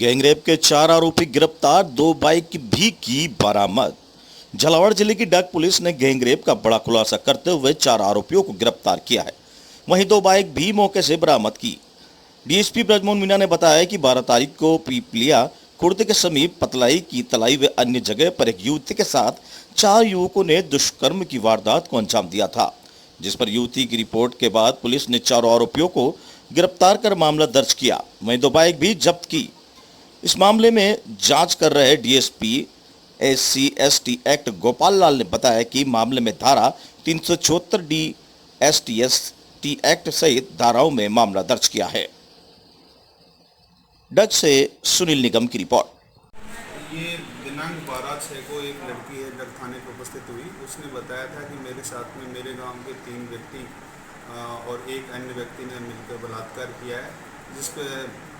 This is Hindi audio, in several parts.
गैंगरेप के 4 आरोपी गिरफ्तार, 2 बाइक भी की बरामद। झालावाड़ जिले की डाक पुलिस ने गैंगरेप का बड़ा खुलासा करते हुए 4 आरोपियों को गिरफ्तार किया है। वहीं 2 बाइक भी मौके से बरामद की। डीएसपी ब्रजमोहन मीणा ने बताया कि 12 तारीख को पीपलिया खुर्द के समीप पतलाई की तलाई व अन्य जगह पर एक युवती के साथ 4 युवकों ने दुष्कर्म की वारदात को अंजाम दिया था, जिस पर युवती की रिपोर्ट के बाद पुलिस ने 4 आरोपियों को गिरफ्तार कर मामला दर्ज किया। वहीं 2 बाइक भी जब्त की। इस मामले में जांच कर रहे डीएसपी SC/ST एक्ट गोपाल लाल ने बताया कि मामले में धारा 374 DST/ST एक्ट सहित धाराओं में मामला दर्ज किया है। डग से सुनील निगम की रिपोर्ट। ये दिनांक 12/6 को एक लड़की है डग थाने पर उपस्थित हुई। उसने बताया था कि मेरे साथ में मेरे गांव के 3 व्यक्ति और एक अन्य व्यक्ति ने मिलकर बलात्कार किया है, जिस पर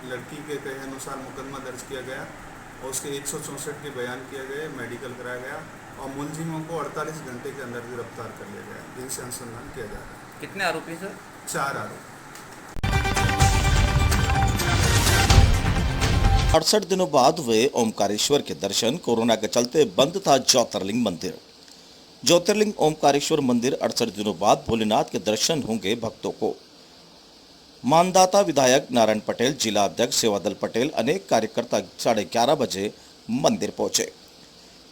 लड़की के कहे अनुसार मुकदमा दर्ज किया गया और उसके 164 के बयान किए गए, मेडिकल कराया गया और मुलजिमों को 48 घंटे के अंदर गिरफ्तार कर लिया गया, जिनसे अनुसंधान किया जा रहा है। कितने आरोपी सर? 4 आरोपी। 68 दिनों बाद हुए ओमकारेश्वर के दर्शन। कोरोना के चलते बंद था ज्योतिर्लिंग मंदिर। ज्योतिर्लिंग ओमकारेश्वर मंदिर 68 दिनों बाद भोलेनाथ के दर्शन होंगे भक्तों को। मानदाता विधायक नारायण पटेल, जिला अध्यक्ष सेवादल पटेल, अनेक कार्यकर्ता 11:30 बजे मंदिर पहुंचे।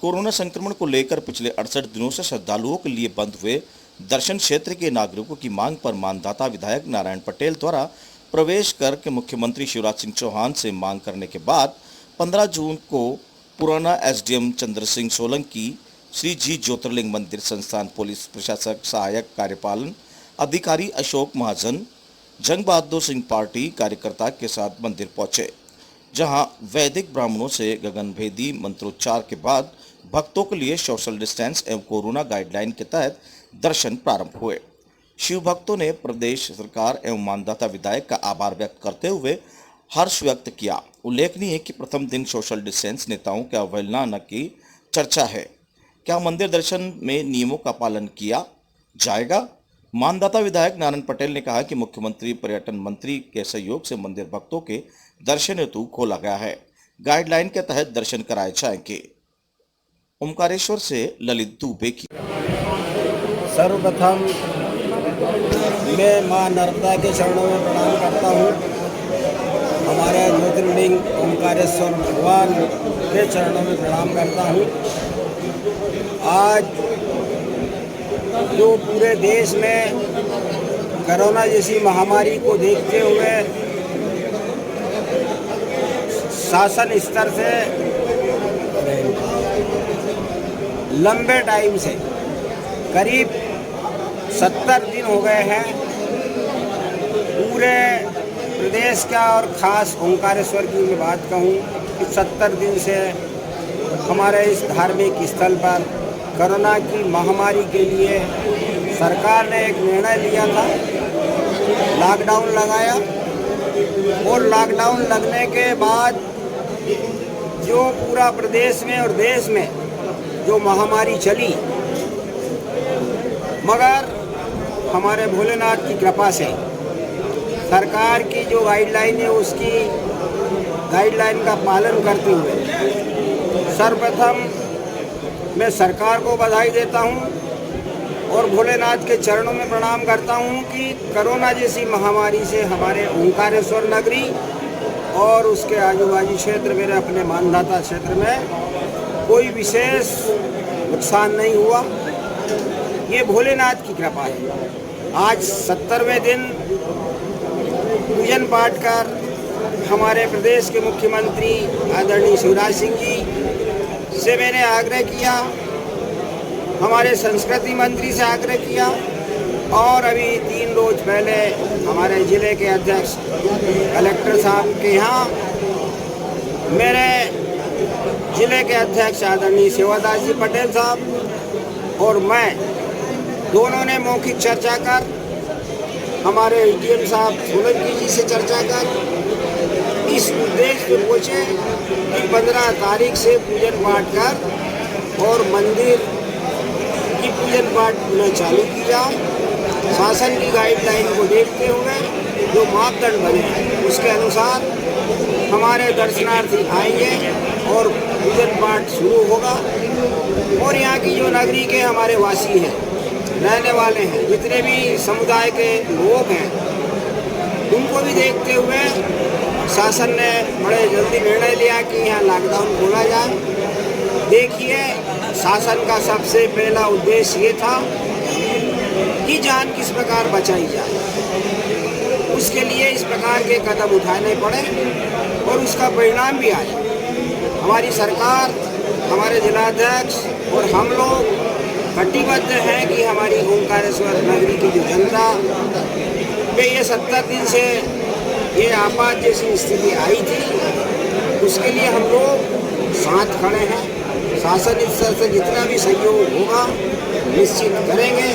कोरोना संक्रमण को लेकर पिछले 68 दिनों से श्रद्धालुओं के लिए बंद हुए दर्शन क्षेत्र के नागरिकों की मांग पर मानदाता विधायक नारायण पटेल द्वारा प्रवेश करके मुख्यमंत्री शिवराज सिंह चौहान से मांग करने के बाद 15 जून को पुराना SDM चंद्र सिंह सोलंकी, श्री जी ज्योतिर्लिंग मंदिर संस्थान पुलिस प्रशासक सहायक कार्यपालन अधिकारी अशोक महाजन, जंग बहादुर सिंह पार्टी कार्यकर्ता के साथ मंदिर पहुंचे, जहां वैदिक ब्राह्मणों से गगनभेदी मंत्रोच्चार के बाद भक्तों के लिए सोशल डिस्टेंस एवं कोरोना गाइडलाइन के तहत दर्शन प्रारंभ हुए। शिव भक्तों ने प्रदेश सरकार एवं मानदाता विधायक का आभार व्यक्त करते हुए हर्ष व्यक्त किया। उल्लेखनीय है कि प्रथम दिन सोशल डिस्टेंस नेताओं की अवहेलना न की चर्चा है। क्या मंदिर दर्शन में नियमों का पालन किया जाएगा? मानदाता विधायक नारायण पटेल ने कहा कि मुख्यमंत्री पर्यटन मंत्री के सहयोग से मंदिर भक्तों के दर्शन हेतु खोला गया है। गाइडलाइन के तहत दर्शन कराए जाएंगे। ओमकारेश्वर से ललित दुबे की। सर्वप्रथम मैं मां नर्मदा के चरणों में प्रणाम करता हूँ। हमारे ज्योतिर्लिंग ओमकारेश्वर भगवान के चरणों में प्रणाम करता हूँ। आज जो पूरे देश में कोरोना जैसी महामारी को देखते हुए शासन स्तर से लंबे टाइम से करीब 70 दिन हो गए हैं, पूरे प्रदेश का और ख़ास ओंकारेश्वर की मैं बात कहूँ कि 70 दिन से हमारे इस धार्मिक स्थल पर कोरोना की महामारी के लिए सरकार ने एक निर्णय लिया था, लॉकडाउन लगाया और लॉकडाउन लगने के बाद जो पूरा प्रदेश में और देश में जो महामारी चली, मगर हमारे भोलेनाथ की कृपा से सरकार की जो गाइडलाइन है उसकी गाइडलाइन का पालन करते हुए सर्वप्रथम मैं सरकार को बधाई देता हूं और भोलेनाथ के चरणों में प्रणाम करता हूं कि कोरोना जैसी महामारी से हमारे ओंकारेश्वर नगरी और उसके आजू बाजू क्षेत्र मेरे अपने मानदाता क्षेत्र में कोई विशेष नुकसान नहीं हुआ। ये भोलेनाथ की कृपा है। आज 70वें दिन पूजन पाठ कर हमारे प्रदेश के मुख्यमंत्री आदरणीय शिवराज सिंह जी से मैंने आग्रह किया, हमारे संस्कृति मंत्री से आग्रह किया और अभी 3 रोज पहले हमारे ज़िले के अध्यक्ष कलेक्टर साहब के यहाँ मेरे ज़िले के अध्यक्ष आदरणीय सेवादास जी पटेल साहब और मैं दोनों ने मौखिक चर्चा कर हमारे SDM साहब सोलंकी जी से चर्चा कर इस उद्देश्य पर पहुँचे कि 15 तारीख से पूजन पाठ कर और मंदिर की पूजन पाठ पुनः चालू की जाए। शासन की गाइडलाइन को देखते हुए जो मापदंड बने उसके अनुसार हमारे दर्शनार्थी आएंगे और पूजन पाठ शुरू होगा। और यहाँ की जो नगरी के हमारे वासी हैं, रहने वाले हैं, जितने भी समुदाय के लोग हैं, उनको भी देखते हुए शासन ने बड़े जल्दी निर्णय लिया कि यहाँ लॉकडाउन खोला जाए। देखिए, शासन का सबसे पहला उद्देश्य ये था कि जान किस प्रकार बचाई जाए। उसके लिए इस प्रकार के कदम उठाने पड़े और उसका परिणाम भी आया। हमारी सरकार, हमारे जिलाध्यक्ष और हम लोग कटिबद्ध हैं कि हमारी ओंकारेश्वर नगरी की जो जनता पे ये 70 दिन से ये आपात जैसी स्थिति आई थी, उसके लिए हम लोग साथ खड़े हैं। शासन इस तरह से जितना भी सहयोग होगा निश्चित करेंगे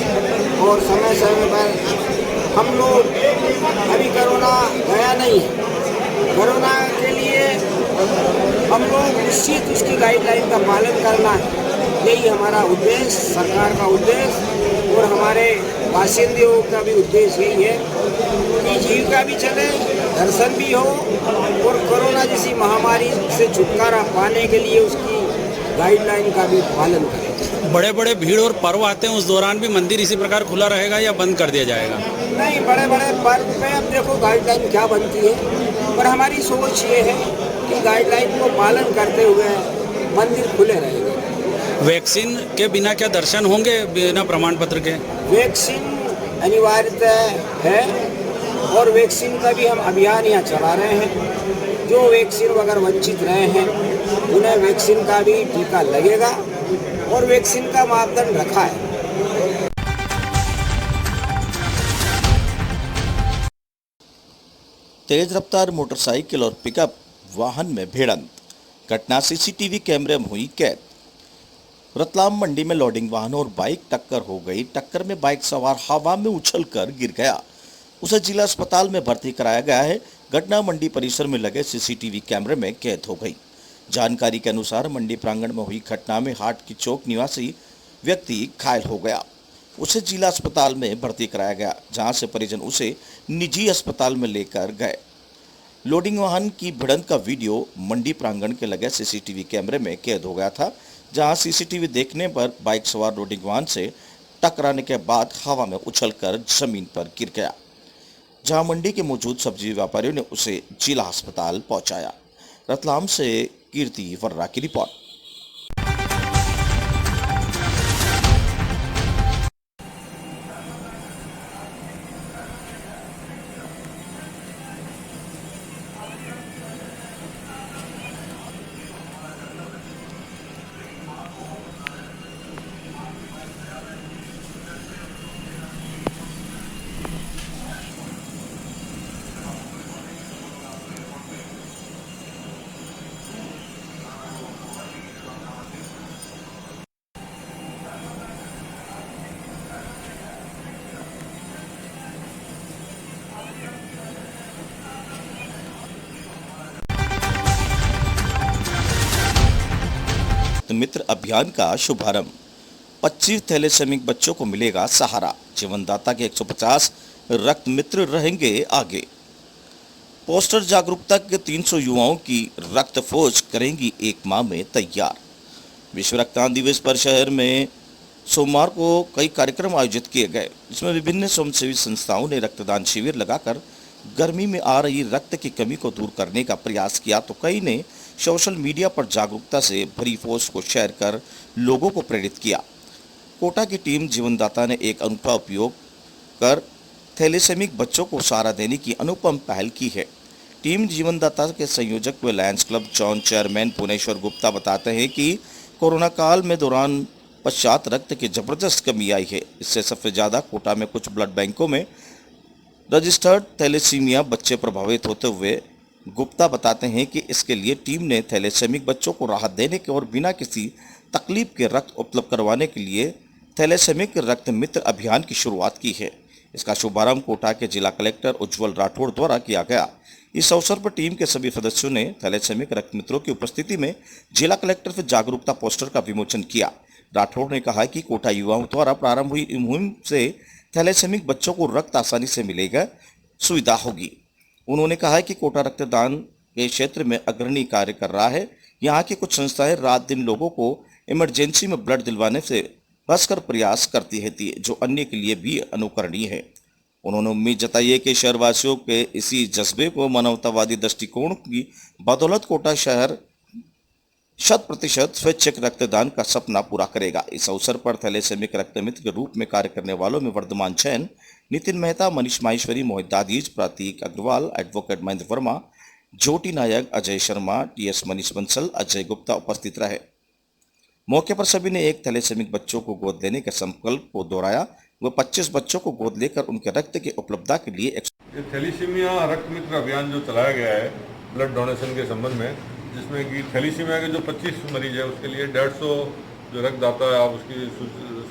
और समय समय पर हम लोग, अभी कोरोना गया नहीं है, कोरोना के लिए हम लोग निश्चित उसकी गाइडलाइन का पालन करना है। यही हमारा उद्देश्य, सरकार का उद्देश्य और हमारे बासिंदों का भी उद्देश्य यही है कि जीविका भी चले, दर्शन भी हो और कोरोना जैसी महामारी से छुटकारा पाने के लिए उसकी गाइडलाइन का भी पालन करें। बड़े बड़े भीड़ और पर्व आते हैं, उस दौरान भी मंदिर इसी प्रकार खुला रहेगा या बंद कर दिया जाएगा? नहीं, बड़े बड़े पर्व में अब देखो गाइडलाइन क्या बनती है, पर हमारी सोच ये है कि गाइडलाइन को पालन करते हुए मंदिर खुले रहेंगे। वैक्सीन के बिना क्या दर्शन होंगे, बिना प्रमाण पत्र के? वैक्सीन अनिवार्यता है और वैक्सीन का भी हम अभियान यहाँ चला रहे हैं। जो वैक्सीन अगर वंचित रहे हैं उन्हें वैक्सीन का भी टीका लगेगा और वैक्सीन का मापदंड रखा है। तेज रफ्तार मोटरसाइकिल और पिकअप वाहन में भिड़ंत, घटना सीसीटीवी कैमरे में हुई कैद। रतलाम मंडी में लोडिंग वाहन और बाइक टक्कर हो गई। टक्कर में बाइक सवार हवा में उछलकर गिर गया। उसे जिला अस्पताल में भर्ती कराया गया है। घटना मंडी परिसर में लगे सीसीटीवी कैमरे में कैद हो गई। जानकारी के अनुसार मंडी प्रांगण में हुई घटना में हाट की चौक निवासी व्यक्ति घायल हो गया। उसे जिला अस्पताल में भर्ती कराया गया, जहां से परिजन उसे निजी अस्पताल में लेकर गए। लोडिंग वाहन की भिड़ंत का वीडियो मंडी प्रांगण के लगे सीसीटीवी कैमरे में कैद हो गया था, जहां सीसीटीवी देखने पर बाइक सवार लोडिंग वाहन से टकराने के बाद हवा में उछलकर जमीन पर गिर गया, जहां मंडी के मौजूद सब्जी व्यापारियों ने उसे जिला अस्पताल पहुंचाया। रतलाम से कीर्ति वर्रा की रिपोर्ट। मित्र अभियान का शुभारंभ। 25 थैलेसेमिक बच्चों को मिलेगा सहारा। जीवनदाता के 150 रक्त मित्र रहेंगे आगे। पोस्टर जागरूकता के 300 युवाओं की रक्त फौज करेंगी 1 माह में तैयार। विश्व रक्तदान दिवस पर शहर में सोमवार को कई कार्यक्रम आयोजित किए गए, जिसमें विभिन्न स्वयंसेवी संस्थाओं ने रक्तदान शिविर लगाकर गर्मी में आ रही रक्त की कमी को दूर करने का प्रयास किया, तो कई ने सोशल मीडिया पर जागरूकता से भरी पोस्ट को शेयर कर लोगों को प्रेरित किया। कोटा की टीम जीवनदाता ने एक अनूठा उपयोग कर थैलेसेमिक बच्चों को सहारा देने की अनुपम पहल की है। टीम जीवनदाता के संयोजक व Lions club John chairman Puneshwar Gupta बताते हैं कि कोरोना काल में दौरान पश्चात रक्त की जबरदस्त कमी आई है। इससे सबसे ज़्यादा कोटा में कुछ ब्लड बैंकों में रजिस्टर्ड थैलेसीमिया बच्चे प्रभावित होते हुए गुप्ता बताते हैं कि इसके लिए टीम ने थैलेसेमिक बच्चों को राहत देने के और बिना किसी तकलीफ के रक्त उपलब्ध करवाने के लिए थैलेसेमिक रक्त मित्र अभियान की शुरुआत की है। इसका शुभारंभ कोटा के जिला कलेक्टर उज्जवल राठौड़ द्वारा किया गया। इस अवसर पर टीम के सभी सदस्यों ने थैलेसेमिक रक्त मित्रों की उपस्थिति में जिला कलेक्टर से जागरूकता पोस्टर का विमोचन किया। राठौड़ ने कहा कि कोटा युवाओं द्वारा प्रारंभ हुई मुहिम से थैलेसेमिक बच्चों को रक्त आसानी से मिलेगा, सुविधा होगी। उन्होंने कहा कि कोटा रक्तदान के क्षेत्र में अग्रणी कार्य कर रहा है। यहाँ की कुछ संस्थाएं रात दिन लोगों को इमरजेंसी में ब्लड दिलवाने से कसकर प्रयास करती रहती है, जो अन्य के लिए भी अनुकरणीय है। उन्होंने उम्मीद जताई है कि शहरवासियों के इसी जज्बे को मानवतावादी दृष्टिकोण की बदौलत कोटा शहर 100% स्वैच्छिक रक्तदान का सपना पूरा करेगा। इस अवसर पर थैलेसेमिक रक्त मित्र के रूप में कार्य करने वालों में वर्धमान जैन, नितिन मेहता, मनीष माहेश्वरी, मोहित दादीज, प्रतीक अग्रवाल, एडवोकेट महेंद्र वर्मा, ज्योति नायक, अजय शर्मा, टीएस मनीष बंसल, अजय गुप्ता उपस्थित रहे। मौके पर सभी ने एक थैलेसेमिक बच्चों को गोद लेने के संकल्प को दोहराया। वह 25 बच्चों को गोद लेकर उनके रक्त के उपलब्धता के लिए ये थैलीसीमिया रक्त मित्र अभियान जो चलाया गया है ब्लड डोनेशन के संबंध में, जिसमें कि थैलीसीमिया के जो 25 मरीज है उसके लिए 150 जो रक्तदाता है, आप उसकी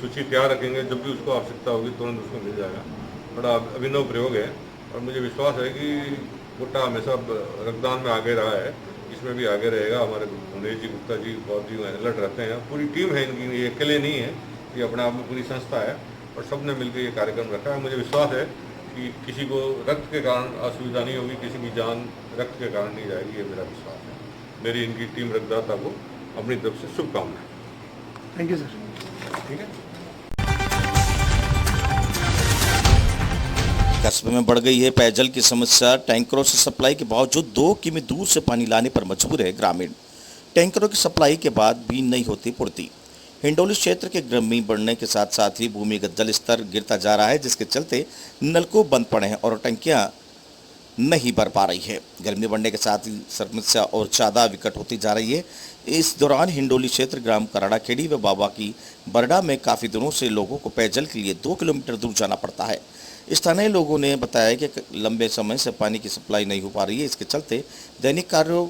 सूची तैयार रखेंगे, जब भी उसको आवश्यकता होगी तुरंत उसको मिल जाएगा। बड़ा अभिनव प्रयोग है और मुझे विश्वास है कि कोटा हमेशा रक्तदान में आगे रहा है, इसमें भी आगे रहेगा। हमारे उमेश जी, गुप्ता जी बहुत ही अलर्ट रहते हैं, पूरी टीम है इनकी, ये अकेले नहीं है, ये अपने आप में पूरी संस्था है और सब ने मिलकर ये कार्यक्रम रखा है। मुझे विश्वास है कि किसी को रक्त के कारण असुविधा नहीं होगी, किसी की जान रक्त के कारण नहीं जाएगी, ये मेरा विश्वास है। मेरी इनकी टीम रक्तदाता को अपनी तरफ से शुभकामनाएं। Thank you sir. ठीक है। कस्बे में बढ़ गई है पेयजल की समस्या। टैंकरों से सप्लाई के बावजूद 2 किमी दूर से पानी लाने पर मजबूर है ग्रामीण। टैंकरों की सप्लाई के बाद भी नहीं होती पूर्ति। हिंडोली क्षेत्र के ग्रामीण बढ़ने के साथ साथ ही भूमिगत जल स्तर गिरता जा रहा है, जिसके चलते नलकूप बंद पड़े हैं और टंकियां नहीं भर पा रही है। गर्मी बढ़ने के साथ ही समस्या और ज़्यादा विकट होती जा रही है। इस दौरान हिंडोली क्षेत्र ग्राम कराड़ाखेड़ी व बाबा की बरडा में काफ़ी दिनों से लोगों को पेयजल के लिए 2 किलोमीटर दूर जाना पड़ता है। स्थानीय लोगों ने बताया कि लंबे समय से पानी की सप्लाई नहीं हो पा रही है। इसके चलते दैनिक कार्यों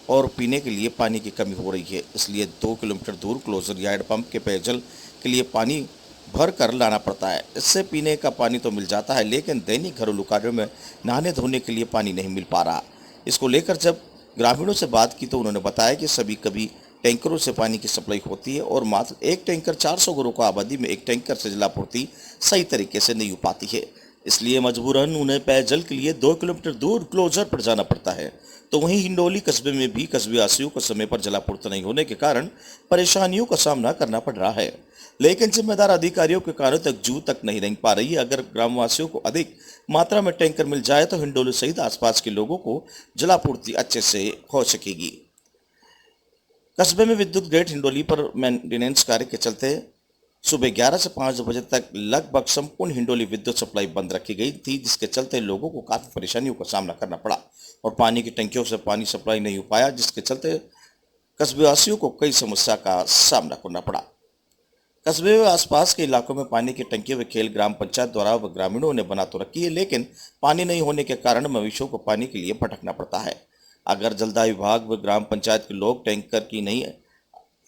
और पीने के लिए पानी की कमी हो रही है। इसलिए 2 किलोमीटर दूर क्लोजर यार्ड पंप के पेयजल के लिए पानी भर कर लाना पड़ता है। इससे पीने का पानी तो मिल जाता है, लेकिन दैनिक घरेलू कार्यों में नहाने धोने के लिए पानी नहीं मिल पा रहा। इसको लेकर जब ग्रामीणों से बात की तो उन्होंने बताया कि सभी कभी टैंकरों से पानी की सप्लाई होती है और मात्र एक टैंकर 400 घरों को आबादी में एक टैंकर से जलापूर्ति सही तरीके से नहीं हो पाती है। इसलिए मजबूरन उन्हें पेयजल के लिए 2 किलोमीटर दूर क्लोजर पर जाना पड़ता है। तो वहीं हिंडोली कस्बे में भी कस्बेवासियों को समय पर जलापूर्ति नहीं होने के कारण परेशानियों का सामना करना पड़ रहा है, लेकिन जिम्मेदार अधिकारियों के कारण तक जू तक नहीं रह पा रही है। अगर ग्रामवासियों को अधिक मात्रा में टैंकर मिल जाए तो हिंडोली सहित आसपास के लोगों को जलापूर्ति अच्छे से हो सकेगी। कस्बे में विद्युत ग्रिड हिंडोली पर मेंटेनेंस कार्य के चलते सुबह 11 से 5 बजे तक लगभग संपूर्ण हिंडोली विद्युत सप्लाई बंद रखी गई थी, जिसके चलते लोगों को काफ़ी परेशानियों का सामना करना पड़ा और पानी की टंकियों से पानी सप्लाई नहीं हो पाया, जिसके चलते कस्बेवासियों को कई समस्या का सामना करना पड़ा। कस्बे व आसपास के इलाकों में पानी की टंकियों व खेल ग्राम पंचायत द्वारा व ग्रामीणों ने बना तो रखी है, लेकिन पानी नहीं होने के कारण मवेशियों को पानी के लिए भटकना पड़ता है। अगर जलदाय विभाग व ग्राम पंचायत के लोग टैंकर की नहीं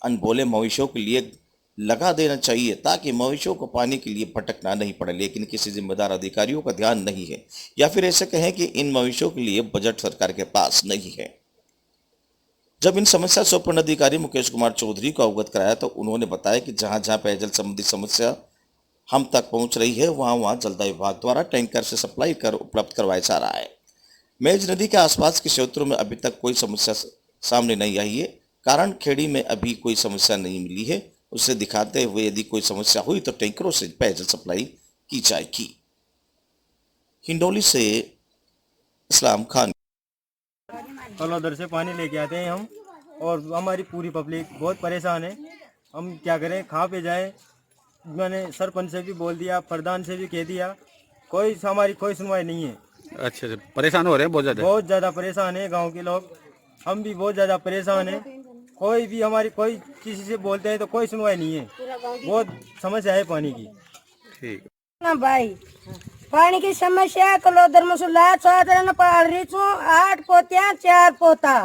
अनबोले मवेशियों के लिए लगा देना चाहिए ताकि मवेशियों को पानी के लिए भटकना नहीं पड़े, लेकिन किसी जिम्मेदार अधिकारियों का ध्यान नहीं है, या फिर ऐसे कहें कि इन मवेशियों के लिए बजट सरकार के पास नहीं है। जब इन समस्या से उपखंड अधिकारी मुकेश कुमार चौधरी को अवगत कराया तो उन्होंने बताया कि जहां जहां पेयजल संबंधी समस्या हम तक पहुंच रही है वहां जलदाय विभाग द्वारा टैंकर से सप्लाई कर उपलब्ध करवाया जा रहा है। मेज नदी के आसपास के क्षेत्रों में अभी तक कोई समस्या सामने नहीं आई है। कारण खेड़ी में अभी कोई समस्या नहीं मिली है। उसे दिखाते हुए यदि कोई समस्या हुई तो टैंकरों से पेयजल सप्लाई की जाएगी। हिंडोली से इस्लाम खान। कल उधर से पानी लेके आते हैं हम और हमारी पूरी पब्लिक बहुत परेशान है। हम क्या करें, कहाँ पे जाएं? मैंने सरपंच से भी बोल दिया, प्रधान से भी कह दिया, हमारी कोई सुनवाई नहीं है। अच्छा, परेशान हो रहे हैं बहुत ज़्यादा परेशान है गांव के लोग। हम भी बहुत ज़्यादा परेशान है। कोई किसी से बोलते हैं तो कोई सुनवाई नहीं है। बहुत समस्या है पानी की। ठीक ना भाई, पानी की समस्या कलोदर मसुला 8 पोतियां 4 पोता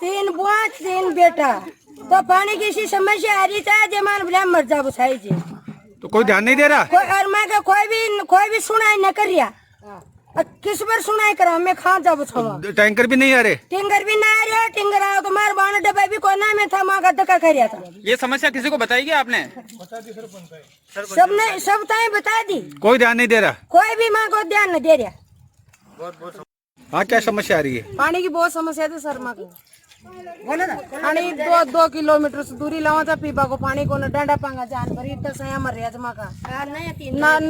3 बुआ 3 बेटा। तो पानी की सी समस्या आ रही है, जमान भले मर जा बुसाई जी। तो कोई ध्यान नहीं दे रहा। और मैं कोई भी सुनाई न कर रिया। किस बार सुनाई करा मैं खा जा बुछवा। टैंकर भी नहीं आ रहे। टिंगर भी ना आ रहे। टिंगर आओ तो मार बाण डब्बा भी कोना में था, माँ का धक्का कर रहा था। ये समस्या किसी को बताई क्या आपने? सबने सब ताई बता दी, कोई ध्यान नहीं दे रहा। कोई भी माँ को ध्यान न दे रहा। हाँ, क्या समस्या आ रही है? पानी की बहुत समस्या थी सर माँ की। पानी 2 किलोमीटर से दूरी लावा था पीपा को पानी को न डंडा पांगा जान भरी इतना सया मर रहा जमा का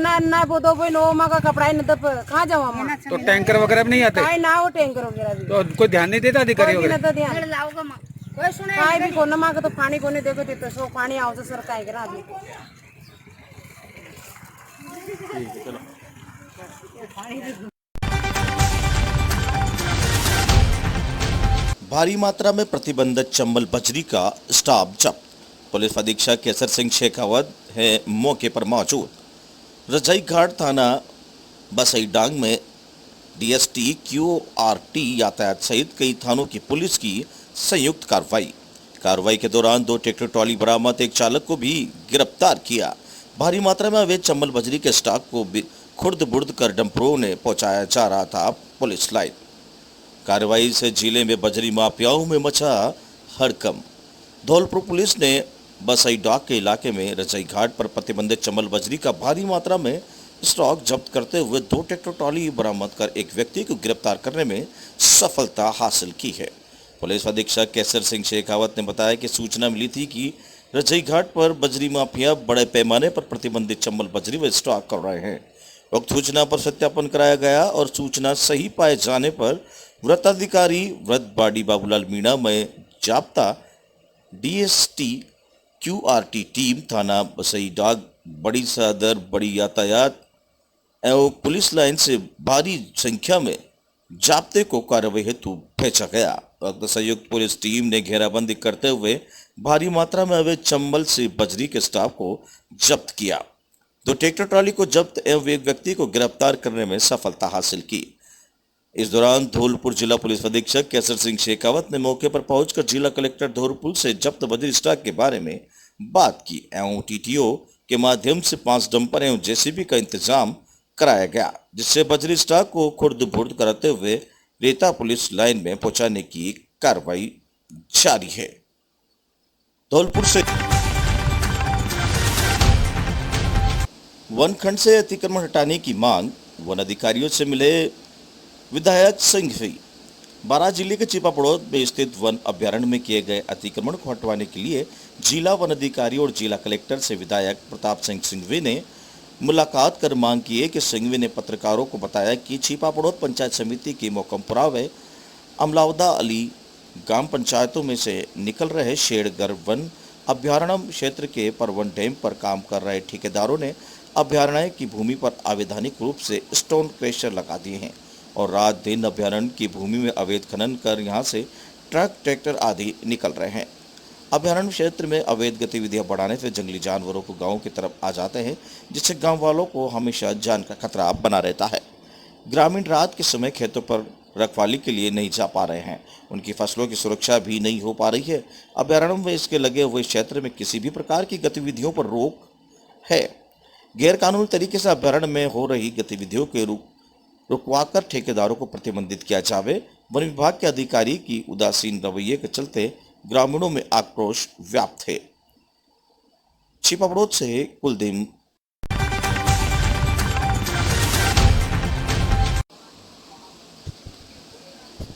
ना वो दो भाई नो माँ का कपड़ा नहीं तो कहाँ जाओ माँ। तो टैंकर वगैरह भी नहीं आते? ना वो टैंकर वगैरह भी तो कोई ध्यान नहीं देता अधिकारी कोई वगैरह? भी नहीं तो ध्यान काय भी को न माँ का तो पानी को नहीं देखो तो सो पानी आओ तो सर काय करा अभी। भारी मात्रा में प्रतिबंधित चंबल बजरी का स्टॉक जब्त। पुलिस अधीक्षक केसर सिंह शेखावत है मौके पर मौजूद। रजाई घाट थाना बसई डांग में डीएसटी क्यूआरटी यातायात सहित कई थानों की पुलिस की संयुक्त कार्रवाई के दौरान 2 ट्रैक्टर ट्रॉली बरामद, एक चालक को भी गिरफ्तार किया। भारी मात्रा में अवैध चंबल बजरी के स्टॉक को खुर्द बुर्द कर डंपरों ने पहुंचाया जा रहा था पुलिस लाइन। कार्रवाई से जिले में बजरी माफियाओं में मचा हड़कंप। धौलपुर पुलिस ने बसई डॉक के इलाके में रजाई घाट पर प्रतिबंधित चंबल बजरी का भारी मात्रा में स्टॉक जब्त करते हुए 2 ट्रैक्टर ट्रॉली बरामद कर एक व्यक्ति को गिरफ्तार करने में सफलता हासिल की है। पुलिस अधीक्षक केसर सिंह शेखावत ने बताया कि सूचना मिली थी कि रजाई घाट पर बजरी माफिया बड़े पैमाने पर प्रतिबंधित चंबल बजरी व स्टॉक कर रहे हैं। उक्त सूचना पर सत्यापन कराया गया और सूचना सही पाए जाने पर व्रताधिकारी व्रतबाड़ी बाबूलाल मीणा में जाप्ता डीएसटी क्यूआरटी टीम थाना बसई डाक बड़ी सदर बड़ी यातायात एवं पुलिस लाइन से भारी संख्या में जाप्ते को कार्रवाई हेतु भेजा गया। वक्त संयुक्त पुलिस टीम ने घेराबंदी करते हुए भारी मात्रा में अवैध चंबल से बजरी के स्टॉक को जब्त किया। 2 ट्रैक्टर ट्रॉली को जब्त एवं एक व्यक्ति को गिरफ्तार करने में सफलता हासिल की। इस दौरान धौलपुर जिला पुलिस अधीक्षक केसर सिंह शेखावत ने मौके पर पहुंचकर जिला कलेक्टर धौलपुर से जब्त बजरी स्टॉक के बारे में बात की एवं टीटीओ के माध्यम से 5 डंपर एवं जेसीबी का इंतजाम कराया गया, जिससे बजरी स्टॉक को खुर्द बुर्द कराते हुए रेता पुलिस लाइन में पहुंचाने की कार्रवाई जारी है। धौलपुर से वनखंड से अतिक्रमण हटाने की मांग। वन अधिकारियों से मिले विधायक सिंघवी। बारां जिले के चिपापड़ोद में स्थित वन अभ्यारण्य में किए गए अतिक्रमण को हटवाने के लिए जिला वन अधिकारी और जिला कलेक्टर से विधायक प्रताप सिंह सिंघवी ने मुलाकात कर मांग की है कि सिंघवी ने पत्रकारों को बताया कि चिपापड़ोद पंचायत समिति की मोकमपुरा व अमलावदा अली ग्राम पंचायतों में से निकल रहे शेरगढ़ वन अभ्यारण्य क्षेत्र के परवन डैम पर काम कर रहे ठेकेदारों ने अभ्यारण्य की भूमि पर अवैधानिक रूप से स्टोन क्रशर लगा दिए हैं और रात दिन अभ्यारण्य की भूमि में अवैध खनन कर यहां से ट्रक ट्रैक्टर आदि निकल रहे हैं। अभ्यारण्य क्षेत्र में अवैध गतिविधियां बढ़ाने से जंगली जानवरों को गांव की तरफ आ जाते हैं, जिससे गांव वालों को हमेशा जान का खतरा बना रहता है। ग्रामीण रात के समय खेतों पर रखवाली के लिए नहीं जा पा रहे हैं, उनकी फसलों की सुरक्षा भी नहीं हो पा रही है। अभ्यारण्य में इसके लगे हुए क्षेत्र में किसी भी प्रकार की गतिविधियों पर रोक है। गैरकानूनी तरीके से अभ्यारण्य में हो रही गतिविधियों के रुकवाकर ठेकेदारों को प्रतिबंधित किया जावे। वन विभाग के अधिकारी की उदासीन रवैये के चलते ग्रामीणों में आक्रोश व्याप्त है। चिपापड़ोद से कुलदीप।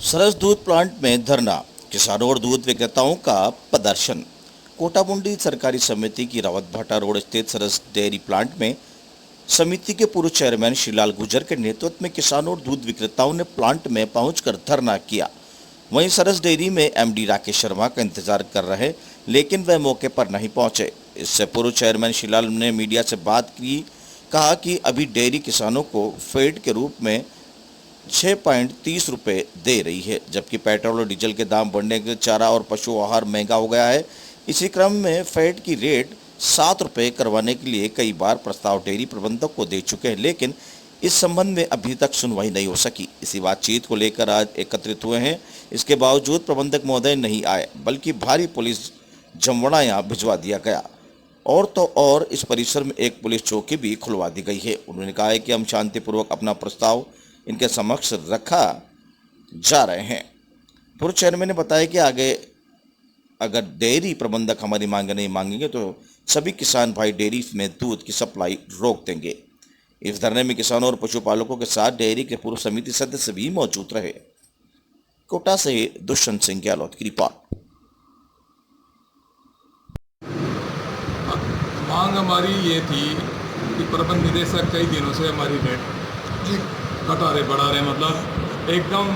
सरस दूध प्लांट में धरना, किसानों और दूध विक्रेताओं का प्रदर्शन। कोटामुंडी सरकारी समिति की रावत भाटा रोड स्थित सरस डेयरी प्लांट में समिति के पूर्व चेयरमैन श्रीलाल गुर्जर के नेतृत्व में किसानों और दूध विक्रेताओं ने प्लांट में पहुंचकर धरना किया। वहीं सरस डेयरी में एमडी राकेश शर्मा का इंतजार कर रहे, लेकिन वह मौके पर नहीं पहुंचे। इससे पूर्व चेयरमैन श्रीलाल ने मीडिया से बात की, कहा कि अभी डेयरी किसानों को फेड के रूप में 6.30 रुपये दे रही है, जबकि पेट्रोल और डीजल के दाम बढ़ने के चारा और पशु आहार महंगा हो गया है। इसी क्रम में फेड की रेट 7 रुपये करवाने के लिए कई बार प्रस्ताव डेयरी प्रबंधक को दे चुके हैं, लेकिन इस संबंध में अभी तक सुनवाई नहीं हो सकी। इसी बातचीत को लेकर आज एकत्रित हुए हैं। इसके बावजूद प्रबंधक महोदय नहीं आए, बल्कि भारी पुलिस जमवड़ा यहाँ भिजवा दिया गया और तो और इस परिसर में एक पुलिस चौकी भी खुलवा दी गई है। उन्होंने कहा है कि हम शांतिपूर्वक अपना प्रस्ताव इनके समक्ष रखा जा रहे हैं। पूर्व चेयरमैन ने बताया कि आगे अगर डेयरी प्रबंधक हमारी मांग नहीं मांगेंगे तो सभी किसान भाई डेयरी में दूध की सप्लाई रोक देंगे। इस धरने में किसानों और पशुपालकों के साथ डेयरी के पूर्व समिति सदस्य भी मौजूद रहे। कोटा से दुष्यंत सिंह गहलोत की रिपोर्ट। मांग हमारी ये थी कि प्रबंध निदेशक कई दिनों से हमारी रेट घटा रहे बढ़ा रहे, मतलब एकदम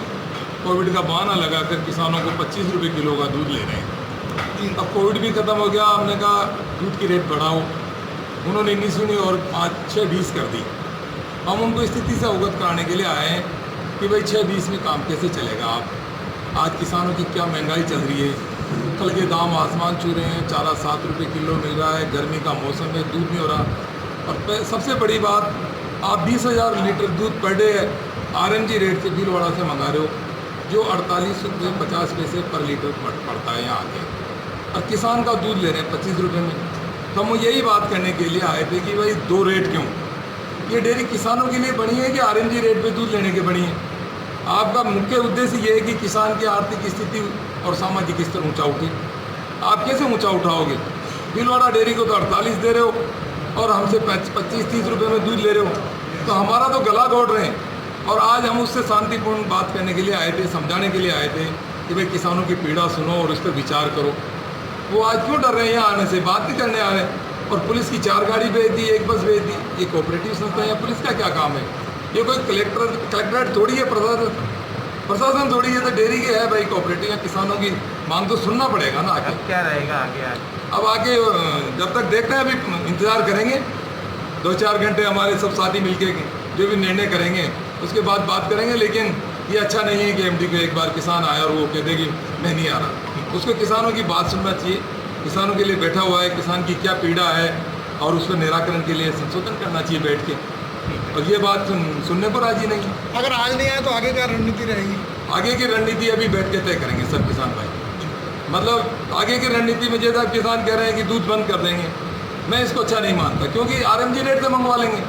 कोविड का बहाना लगाकर किसानों को 25 रुपये किलो का दूध ले रहे हैं। अब कोविड भी ख़त्म हो गया, हमने कहा दूध की रेट बढ़ाओ, उन्होंने नहीं सुनी और 5-6-20 कर दी। हम उनको स्थिति से अवगत कराने के लिए आए हैं कि भाई 6-20 में काम कैसे चलेगा। आप आज किसानों की क्या महंगाई चल रही है, कल के दाम आसमान छू रहे हैं, चारा 7 रुपये किलो मिल रहा है, गर्मी का मौसम है, दूध नहीं हो रहा। और सबसे बड़ी बात, आप 20,000 लीटर दूध पर डे RMG रेट से भीलवाड़ा से मंगा रहे हो, जो 48 रुपये 50 पैसे पर लीटर पड़ता है यहाँ आके, और किसान का दूध ले रहे हैं 25 रुपये में। तो हम यही बात करने के लिए आए थे कि भाई 2 रेट क्यों? ये डेयरी किसानों के लिए बनी है कि RMG रेट पे दूध लेने के बनी है? आपका मुख्य उद्देश्य ये है कि किसान की आर्थिक स्थिति और सामाजिक स्तर ऊंचा उठे। आप कैसे ऊंचा उठाओगे? भीलवाड़ा डेयरी को तो 48 दे रहे हो और हमसे 25-30 रुपये में दूध ले रहे हो, तो हमारा तो गला घोट रहे हैं। और आज हम उससे शांतिपूर्ण बात करने के लिए आए थे, समझाने के लिए आए थे कि भाई किसानों की पीड़ा सुनो और उस पर विचार करो। वो आज क्यों डर रहे हैं यहाँ आने से? बात नहीं करने आ रहे हैं। और पुलिस की 4 गाड़ी भेज दी, 1 बस भेज दी। ये कोऑपरेटिव संस्था है, पुलिस का क्या काम है? ये कोई कलेक्ट्रेट थोड़ी है, प्रशासन थोड़ी है। तो डेयरी के है भाई, कोऑपरेटिव है, किसानों की मांग तो सुनना पड़ेगा ना। आगे क्या रहेगा आगे? अब आगे जब तक देखते हैं, अभी इंतज़ार करेंगे 2-4 घंटे, हमारे सब साथी मिलके जो भी निर्णय करेंगे उसके बाद बात करेंगे। लेकिन ये अच्छा नहीं है कि MD को एक बार किसान आया और वो कहते कि मैं नहीं आ रहा। उसको किसानों की बात सुनना चाहिए, किसानों के लिए बैठा हुआ है, किसान की क्या पीड़ा है और उसको निराकरण के लिए संशोधन करना चाहिए बैठ के। और ये बात सुनने पर राजी नहीं है। अगर आज नहीं आया तो आगे क्या रणनीति रहेगी? आगे की रणनीति अभी बैठ के तय करेंगे सब किसान भाई। मतलब आगे की रणनीति में जैसा किसान कह रहे हैं कि दूध बंद कर देंगे, मैं इसको अच्छा नहीं मानता, क्योंकि RMG रेट से मंगवा लेंगे।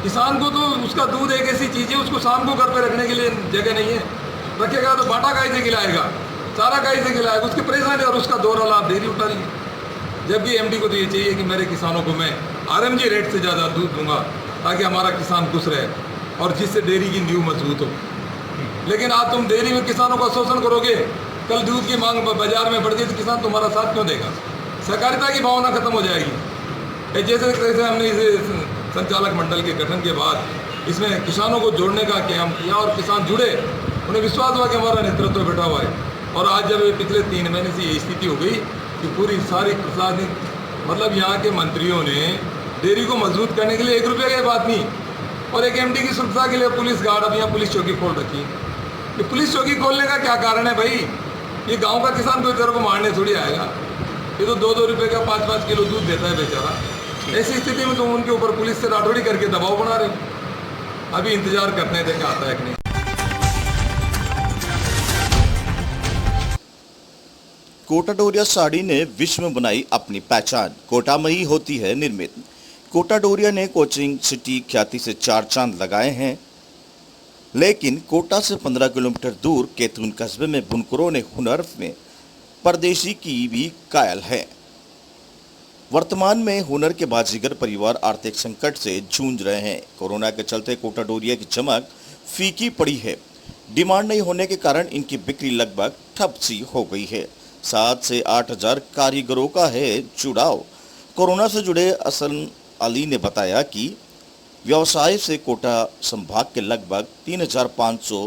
किसान को तो उसका दूध एक ऐसी चीज़ है, उसको शाम को घर पे रखने के लिए जगह नहीं है। रखेगा तो बाटा गाय से खिलाएगा, चारा गाय से खिलाएगा, उसकी परेशानी और उसका 2 लाभ डेयरी उठा रही है। जबकि MD को तो ये चाहिए कि मेरे किसानों को मैं RMG रेट से ज़्यादा दूध दूंगा ताकि हमारा किसान खुश रहे और जिससे डेयरी की नींव मजबूत हो। लेकिन आज तुम डेयरी में किसानों का शोषण करोगे, कल दूध की मांग बाजार में बढ़ गई तो किसान तुम्हारा साथ क्यों देगा? सहकारिता की भावना खत्म हो जाएगी। जैसे हमने इसे संचालक मंडल के गठन के बाद इसमें किसानों को जोड़ने का काम किया और किसान जुड़े, उन्हें विश्वास हुआ कि हमारा नेतृत्व बैठा हुआ है। और आज जब पिछले 3 महीने से ये स्थिति हो गई कि पूरी सारी प्रशासनिक, मतलब यहाँ के मंत्रियों ने डेयरी को मजबूत करने के लिए 1 रुपये की बात नहीं, और एक MD की सुरक्षा के लिए पुलिस गार्ड अब यहाँ पुलिस चौकी खोल रखी है। ये पुलिस चौकी खोलने का क्या कारण है भाई? ये गाँव का किसान कोई तरह को मारने थोड़ी आएगा। ये तो 2-2 रुपये का 5-5 किलो दूध देता है बेचारा। ऐसी स्थिति में तो उनके ऊपर पुलिस से राठौड़ी करके दबाव बना रहे हो। अभी इंतजार करते हैं देखा आता है कि नहीं। कोटा डोरिया साड़ी ने विश्व में बनाई अपनी पहचान, कोटा में ही होती है निर्मित। कोटा डोरिया ने कोचिंग सिटी ख्याति से 4 चांद लगाए हैं, लेकिन कोटा से 15 किलोमीटर दूर कैथून कस्बे में बुनकरों ने हुनर में परदेशी की भी कायल है। वर्तमान में हुनर के बाजीगर परिवार आर्थिक संकट से जूझ रहे हैं। कोरोना के चलते कोटा डोरिया की चमक फीकी पड़ी है। डिमांड नहीं होने के कारण इनकी बिक्री लगभग ठप सी हो गई है। 7 से 8 हजार कारीगरों का है जुड़ाव। कोरोना से जुड़े असल अली ने बताया कि व्यवसाय से कोटा संभाग के लगभग 3,500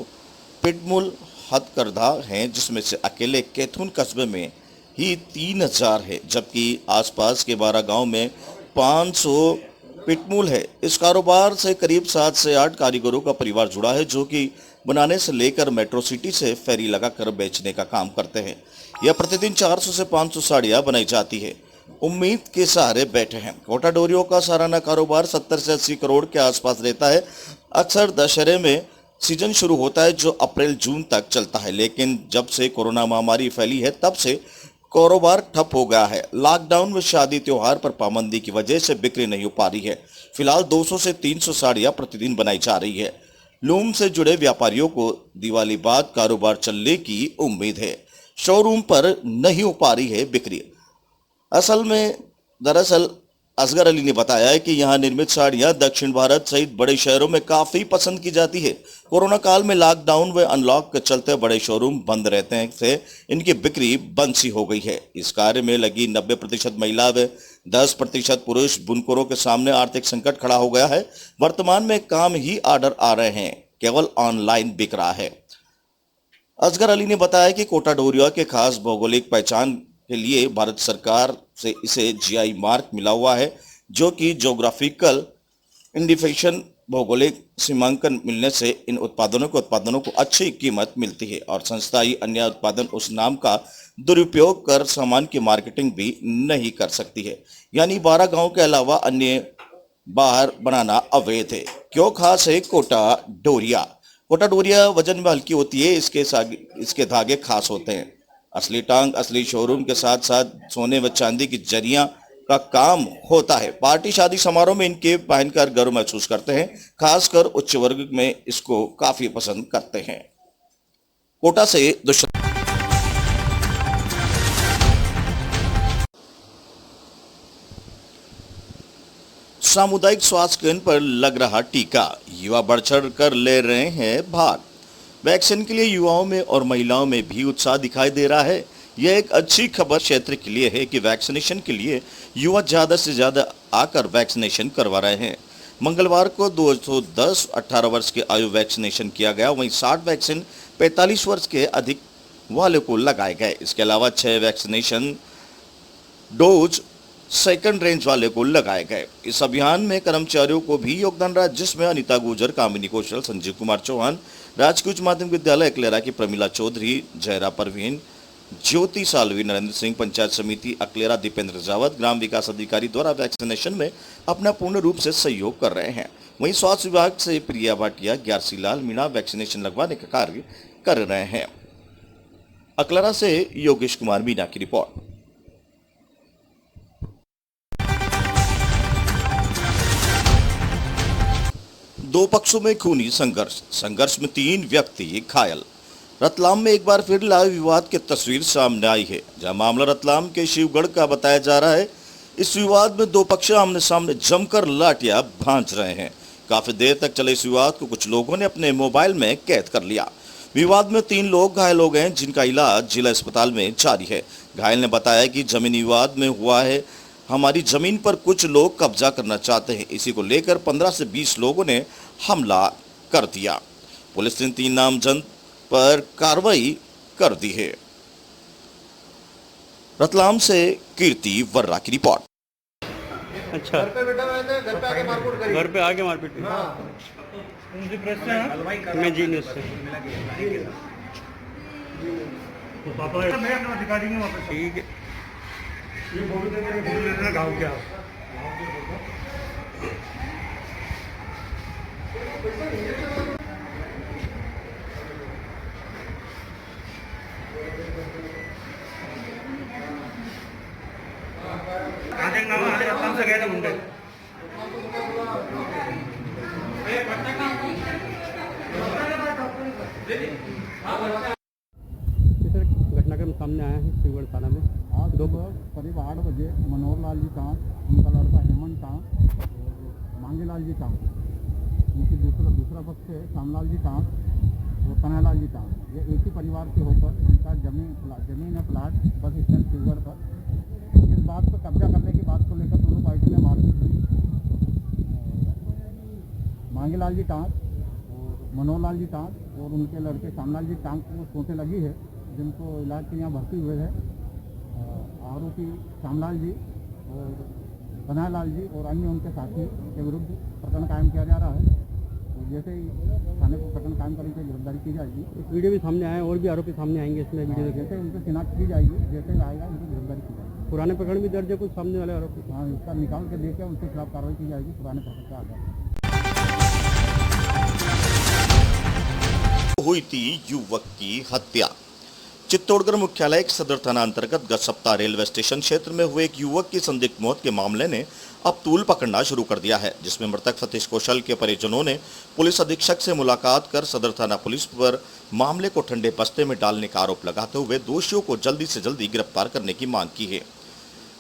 पिटमुल हथकरघा हैं, जिसमें से अकेले कैथून कस्बे में ही 3,000 है, जबकि आसपास के 12 गांव में 500 पिटमुल है। इस कारोबार से करीब 7 से 8 कारीगरों का परिवार जुड़ा है, जो कि बनाने से लेकर मेट्रो सिटी से फेरी लगाकर बेचने का काम करते हैं। यह प्रतिदिन 400 से 500 साड़ियाँ बनाई जाती है। उम्मीद के सहारे बैठे हैं। कोटा डोरियों का सालाना कारोबार 70 से 80 करोड़ के आसपास रहता है। अक्सर दशहरे में सीजन शुरू होता है जो अप्रैल-जून तक चलता है, लेकिन जब से कोरोना महामारी फैली है तब से कारोबार ठप हो गया है। लॉकडाउन में शादी त्योहार पर पाबंदी की वजह से बिक्री नहीं हो पा रही है। फिलहाल 200 से 300 साड़ियाँ प्रतिदिन बनाई जा रही है। लूम से जुड़े व्यापारियों को दिवाली बाद कारोबार चलने की उम्मीद है। शोरूम पर नहीं हो पा रही है बिक्री। दरअसल असगर अली ने बताया कि यहां निर्मित साड़ियां दक्षिण भारत सहित बड़े शहरों में काफी पसंद की जाती है। कोरोना काल में लॉकडाउन व अनलॉक के चलते बड़े शोरूम बंद रहते हैं से इनकी बिक्री बंद सी हो गई है। इस कार्य में लगी 90% महिला व 10% पुरुष बुनकरों के सामने आर्थिक संकट खड़ा हो गया है। वर्तमान में काम ही ऑर्डर आ रहे हैं, केवल ऑनलाइन बिक रहा है। असगर अली ने बताया कि कोटा डोरिया के खास भौगोलिक पहचान के लिए भारत सरकार से इसे जीआई मार्क मिला हुआ है, जो कि ज्योग्राफिकल इंडिकेशन भौगोलिक सीमांकन मिलने से इन उत्पादनों को अच्छी कीमत मिलती है और संस्था ही अन्य उत्पादन उस नाम का दुरुपयोग कर सामान की मार्केटिंग भी नहीं कर सकती है। यानी 12 गांव के अलावा अन्य बाहर बनाना अवैध है। क्यों खास है कोटा डोरिया? कोटा डोरिया वजन में हल्की होती है, इसके धागे खास होते हैं। असली टांग असली शोरूम के साथ साथ सोने व चांदी की जरिया का काम होता है। पार्टी शादी समारोह में इनके पहनकर गर्व महसूस करते हैं, खासकर उच्च वर्ग में इसको काफी पसंद करते हैं। कोटा से दुष्यंत। सामुदायिक स्वास्थ्य केंद्र पर लग रहा टीका, युवा बढ़ चढ़ कर ले रहे हैं भाग। वैक्सीन के लिए युवाओं में और महिलाओं में भी उत्साह दिखाई दे रहा है। यह एक अच्छी खबर क्षेत्र के लिए है कि वैक्सीनेशन के लिए युवा ज़्यादा से ज़्यादा आकर वैक्सीनेशन करवा रहे हैं। मंगलवार को 210-18 वर्ष के आयु वैक्सीनेशन किया गया। वहीं 60 वैक्सीन 45 वर्ष के अधिक वाले को लगाए गए। इसके अलावा 6 वैक्सीनेशन डोज सेकंड रेंज वाले को लगाए गए। इस अभियान में कर्मचारियों को भी योगदान रहा, जिसमें अनिता गुर्जर, कामिनी कौशल, संजीव कुमार चौहान, राजकीय उच्च माध्यमिक विद्यालय अकलेरा की प्रमिला चौधरी, जयरा परवीन, ज्योति सालवी, नरेंद्र सिंह, पंचायत समिति अकलेरा दीपेंद्र जावत, ग्राम विकास अधिकारी द्वारा वैक्सीनेशन में अपना पूर्ण रूप से सहयोग कर रहे हैं। वहीं स्वास्थ्य विभाग से प्रिया भाटिया, ग्यारसी लाल मीणा वैक्सीनेशन लगवाने का कार्य कर रहे हैं। अकलेरा से योगेश कुमार मीणा की रिपोर्ट। दो पक्षों में खूनी संघर्ष में 3 व्यक्ति घायल। रतलाम में एक बार फिर लाए विवाद की तस्वीर सामने आई है, जहां मामला रतलाम के शिवगढ़ का बताया जा रहा है। इस विवाद में 2 पक्ष आमने सामने जमकर लाठियां भांज रहे हैं। काफी देर तक चले इस विवाद को कुछ लोगों ने अपने मोबाइल में कैद कर लिया। विवाद में 3 लोग घायल हो गए, जिनका इलाज जिला अस्पताल में जारी है। घायल ने बताया कि जमीनी विवाद में हुआ है, हमारी जमीन पर कुछ लोग कब्जा करना चाहते हैं। इसी को लेकर 15 से 20 लोगों ने हमला कर दिया। पुलिस ने 3 नामजद पर कार्रवाई कर दी है। रतलाम से कीर्ति वर्रा की रिपोर्ट। अच्छा, घर पे आके मारपीट की। मैं जी न्यूज़ से। ठीक है। गाँव क्या से गए थे मुंडे। घटनाक्रम सामने आया है शिवगढ़ थाना में। आज दोपहर करीब 8 बजे मनोहर लाल जी टाँग, उनका लड़का हेमंत टाँग और मांगेलाल जी टाँग, उनकी दूसरा पक्ष है श्यामलाल जी टाँग और कन्हैयालाल जी टाँग, ये एक ही परिवार के होकर उनका जमीन है प्लाट बस स्टैंड शिवगढ़ पर। इस बात पर कब्जा करने की बात को लेकर दोनों पार्टी में मारपीट हुई। मांगेलाल जी टाँग और मनोहर लाल जी टाँग और उनके लड़के श्यामलाल जी टाँग को चोटें लगी है, जिनको इलाज के यहाँ भर्ती हुए हैं। आरोपी श्यामलाल जी और कन्हैयालाल जी और अन्य उनके साथी के विरुद्ध प्रकरण कायम किया जा रहा है। तो जैसे ही थाने को प्रकरण कायम करने की गिरफ्तारी की जाएगी। एक वीडियो भी सामने आए, और भी आरोपी सामने आएंगे इसमें वीडियो जैसे उनकी शिनाख्त की जाएगी, जैसे आएगा उनको गिरफ्तारी की जाएगी। पुराने प्रकरण भी दर्ज है कुछ सामने वाले आरोपी? हाँ, इसका निकाल के देकर उनके खिलाफ कार्रवाई की जाएगी पुराने प्रकरण के आधार। हुई थी युवक की हत्या। चित्तौड़गढ़ मुख्यालय के सदर थाना अंतर्गत गत सप्ताह रेलवे स्टेशन क्षेत्र में हुए एक युवक की संदिग्ध मौत के मामले ने अब तूल पकड़ना शुरू कर दिया है, जिसमें मृतक सतीश कौशल के परिजनों ने पुलिस अधीक्षक से मुलाकात कर सदर थाना पुलिस पर मामले को ठंडे बस्ते में डालने का आरोप लगाते हुए दोषियों को जल्दी से जल्दी गिरफ्तार करने की मांग की है।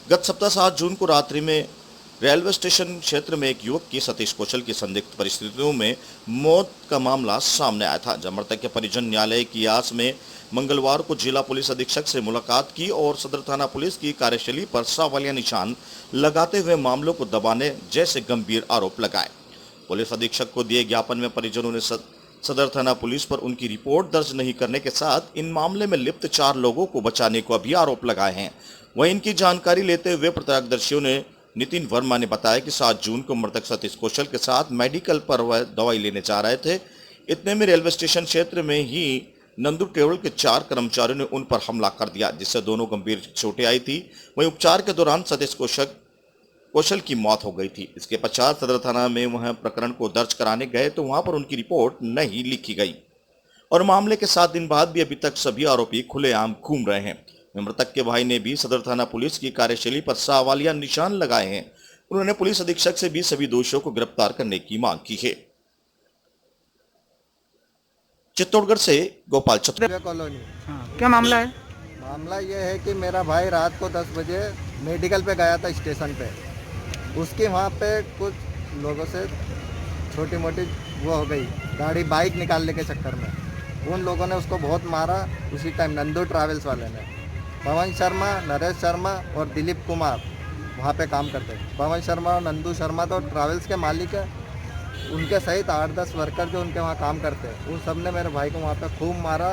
गत सप्ताह 7 जून को रात्रि में रेलवे स्टेशन क्षेत्र में एक युवक की सतीश कौशल की संदिग्ध परिस्थितियों में मौत का मामला सामने आया था, जब मृतक के परिजन न्यायालय की आस में मंगलवार को जिला पुलिस अधीक्षक से मुलाकात की और सदर थाना पुलिस की कार्यशैली पर सवालिया निशान लगाते हुए मामलों को दबाने जैसे गंभीर आरोप लगाए। पुलिस अधीक्षक को दिए ज्ञापन में परिजनों ने सदर थाना पुलिस पर उनकी रिपोर्ट दर्ज नहीं करने के साथ इन मामले में लिप्त 4 लोगों को बचाने को भी आरोप लगाए हैं। वहीं इनकी जानकारी लेते हुए प्रत्यक्षदर्शियों ने नितिन वर्मा ने बताया कि 7 जून को मृतक सतीश कौशल के साथ मेडिकल पर वह दवाई लेने जा रहे थे। इतने में रेलवे स्टेशन क्षेत्र में ही नंदू ट्रेवल के 4 कर्मचारियों ने उन पर हमला कर दिया, जिससे दोनों गंभीर चोटें आई थी। वहीं उपचार के दौरान सतीश कौशल की मौत हो गई थी। इसके पश्चात सदर थाना में वह प्रकरण को दर्ज कराने गए तो वहां पर उनकी रिपोर्ट नहीं लिखी गई और मामले के 7 दिन बाद भी अभी तक सभी आरोपी खुलेआम घूम रहे हैं। मृतक के भाई ने भी सदर थाना पुलिस की कार्यशैली पर सवालिया निशान लगाए हैं। उन्होंने पुलिस अधीक्षक से भी सभी दोषियों को गिरफ्तार करने की मांग की है। चित्तौड़गढ़ से गोपाल चतुर्वेदी कॉलोनी। क्या मामला है? मामला ये है कि मेरा भाई रात को 10 बजे मेडिकल पे गया था स्टेशन पे। उसकी वहाँ पे कुछ लोगों से छोटी मोटी वो हो गई, गाड़ी बाइक निकालने के चक्कर में उन लोगों ने उसको बहुत मारा। उसी टाइम नंदू ट्रैवल्स वाले ने पवन शर्मा, नरेश शर्मा और दिलीप कुमार वहाँ पे काम करते हैं। पवन शर्मा और नंदू शर्मा तो ट्रैवल्स के मालिक है, उनके सहित 8-10 वर्कर जो उनके वहाँ काम करते हैं, उन सब ने मेरे भाई को वहाँ पे खूब मारा।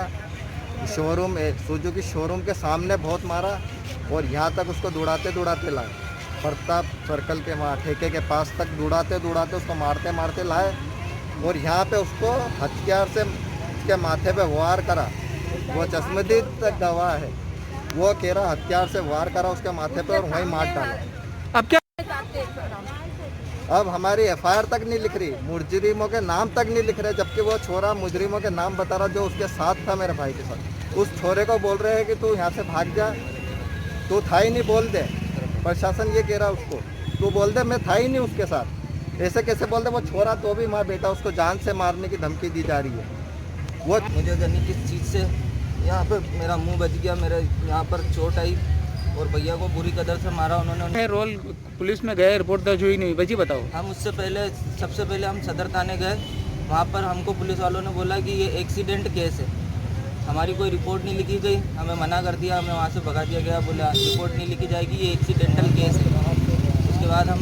शोरूम सुजुकी शोरूम के सामने बहुत मारा और यहाँ तक उसको दौड़ाते लाए, प्रताप सर्कल के वहाँ ठेके के पास तक दौड़ाते उसको मारते लाए और यहाँ पे उसको हथियार से उसके माथे पे वार करा। वो चश्मदीद तक गवाह है, वो कह रहा हथियार से वार करा उसके माथे पे और वहीं मार डाला। अब क्या अब हमारी एफआईआर तक नहीं लिख रही, मुजरिमों के नाम तक नहीं लिख रहे, जबकि वो छोरा मुजरिमों के नाम बता रहा जो उसके साथ था मेरे भाई के साथ। उस छोरे को बोल रहे हैं कि तू यहाँ से भाग जा, तू था ही नहीं, बोल दे। प्रशासन ये कह रहा उसको, तू बोल दे मैं था ही नहीं उसके साथ। ऐसे कैसे बोल दे? वो छोरा तो भी माँ बेटा, उसको जान से मारने की धमकी दी जा रही है। वो मुझे जानी किस चीज़ से यहाँ पर मेरा मुंह बच गया, मेरे यहाँ पर चोट आई और भैया को बुरी कदर से मारा उन्होंने। रोल पुलिस में गए, रिपोर्ट दर्ज हुई नहीं, वजह बताओ। हम उससे पहले सबसे पहले हम सदर थाने गए, वहाँ पर हमको पुलिस वालों ने बोला कि ये एक्सीडेंट केस है, हमारी कोई रिपोर्ट नहीं लिखी गई। हमें मना कर दिया, हमें वहाँ से भगा दिया गया, बोला रिपोर्ट नहीं लिखी जाएगी, ये एक्सीडेंटल केस है। उसके बाद हम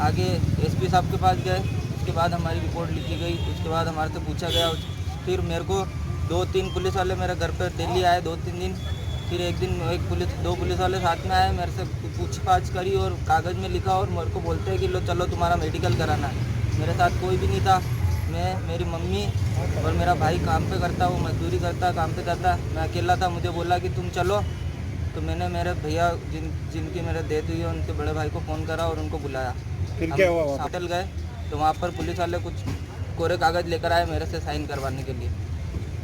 आगे एसपी साहब के पास गए, उसके बाद हमारी रिपोर्ट लिखी गई। उसके बाद हमारे से पूछा गया, फिर मेरे को 2-3 पुलिस वाले मेरे घर पर दिल्ली आए 2-3 दिन। फिर एक दिन 2 पुलिस वाले साथ में आए, मेरे से पूछताछ करी और कागज़ में लिखा और मेरे को बोलते हैं कि लो चलो तुम्हारा मेडिकल कराना है। मेरे साथ कोई भी नहीं था, मैं, मेरी मम्मी और मेरा भाई काम पे करता, वो मजदूरी करता, काम पे जाता, मैं अकेला था। मुझे बोला कि तुम चलो, तो मैंने मेरे भैया जिनकी मेरे डेथ हुई है उनके बड़े भाई को फ़ोन करा और उनको बुलाया। फिर क्या हुआ? हॉस्पिटल गए तो वहाँ पर पुलिस वाले कुछ कोरे कागज़ लेकर आए मेरे से साइन करवाने के लिए।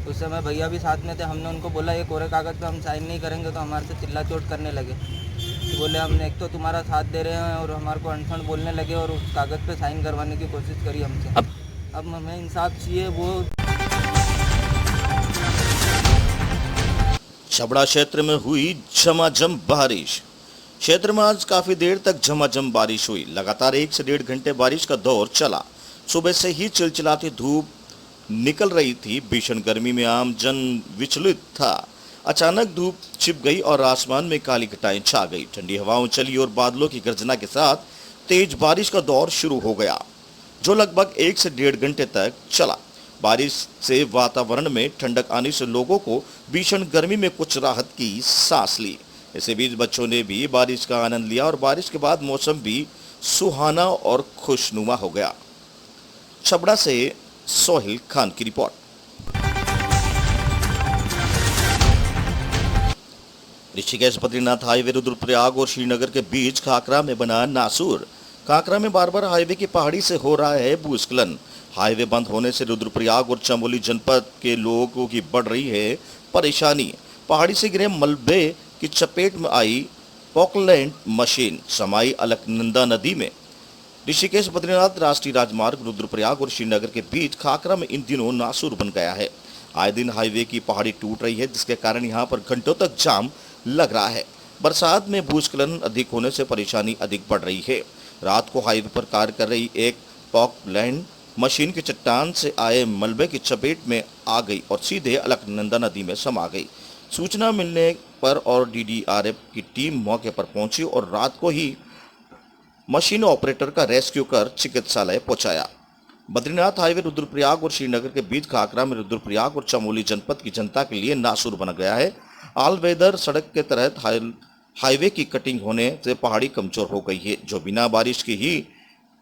उस समय भैया भी साथ में थे, हमने उनको बोला ये कोरे कागज़ पे हम साइन नहीं करेंगे, तो हमारे से चिल्ला चोट करने लगे। तो बोले हमने एक तो तुम्हारा साथ दे रहे हैं और हमारे को अनफंड बोलने लगे और उस कागज़ पे साइन करवाने की कोशिश करी हमसे। अब हमें इंसाफ चाहिए। वो छबड़ा क्षेत्र में हुई झमाझम बारिश। क्षेत्र में आज काफी देर तक झमाझम बारिश हुई। लगातार 1 से 1.5 घंटे बारिश का दौर चला। सुबह से ही चिलचिलाती धूप निकल रही थी। भीषण गर्मी में आम जन विचलित था। अचानक धूप छिप गई और आसमान में काली घटाएं छा गई। ठंडी हवाएं चली और बादलों की गर्जना के साथ तेज बारिश का दौर शुरू हो गया, जो लगभग 1 से 1.5 घंटे तक चला। बारिश से वातावरण में ठंडक आने से लोगों को भीषण गर्मी में कुछ राहत की सांस ली। इसी बीच बच्चों ने भी बारिश का आनंद लिया और बारिश के बाद मौसम भी सुहाना और खुशनुमा हो गया। छबड़ा से सोहिल खान की रिपोर्ट। ऋषिकेश बद्रीनाथ हाईवे रुद्रप्रयाग और श्रीनगर के बीच खाकरा में बना नासूर। खाकरा में बार-बार हाईवे की पहाड़ी से हो रहा है भूस्खलन। हाईवे बंद होने से रुद्रप्रयाग और चमोली जनपद के लोगों की बढ़ रही है परेशानी। पहाड़ी से गिरे मलबे की चपेट में आई पॉकलैंड मशीन समाई अलकनंदा नदी में। ऋषिकेश बद्रीनाथ राष्ट्रीय राजमार्ग रुद्रप्रयाग और श्रीनगर के बीच खाकरा में इन दिनों नासूर बन गया है। आए दिन हाईवे की पहाड़ी टूट रही है, जिसके कारण यहां पर घंटों तक जाम लग रहा है। बरसात में भूस्खलन अधिक होने से परेशानी अधिक बढ़ रही है। रात को हाईवे पर कार्य कर रही एक पॉकलैंड मशीन की चट्टान से आए मलबे की चपेट में आ गई और सीधे अलकनंदा नदी में समा गई। सूचना मिलने पर और डीडीआरएफ की टीम मौके पर पहुंची और रात को ही मशीन ऑपरेटर का रेस्क्यू कर चिकित्सालय पहुंचाया। बद्रीनाथ हाईवे रुद्रप्रयाग और श्रीनगर के बीच खाकरा में रुद्रप्रयाग और चमोली जनपद की जनता के लिए नासूर बन गया है। ऑल वेदर सड़क के तहत हाईवे की कटिंग होने से पहाड़ी कमजोर हो गई है, जो बिना बारिश की ही